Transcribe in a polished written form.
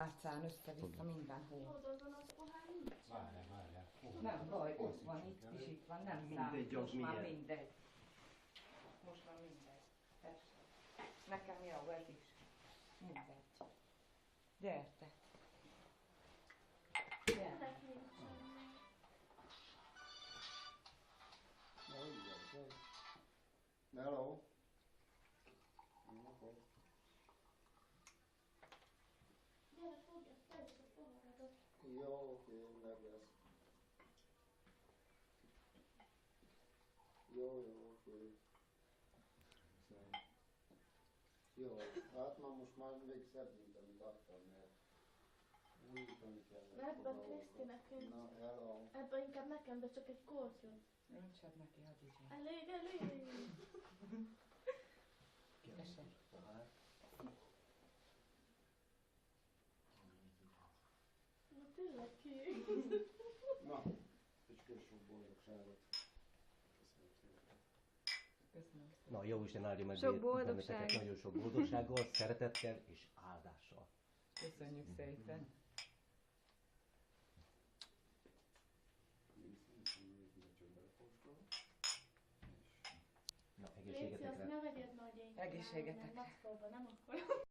Átszán össze-vissza mindenhol. Oldalban az pohár nincs. Várjál. Nem baj, ott van, itt is itt van, nem számít. Most már mindegy. Most már mindegy. Persze. Nekem jó, ez is. Mindegy. Gyerte. Gyere. Ennek nincsen. Hello. Gyere, fogja, tegyük a poháradat. Jó, oké, meg lesz. Jó, oké. Jó, hát most már még szebb, mint amit adtam, mert újítani kellett. Ebben Kriszti nekünk. Na, hello. Ebben inkább nekem, de csak egy kortyot. Öntsed neki, hadd így. Elég. Tessék. Na tényleg ki? Na, egy sok boldogságot. Köszönöm. Na, jó Isten áldja meg Sok benneteket boldogság. nagyon sok boldogsággal, szeretettel és áldással. Köszönjük szépen. Na, Léci, azt egészségetekre. ne vegyed nagy én. Egészségetekre. Nem akkor.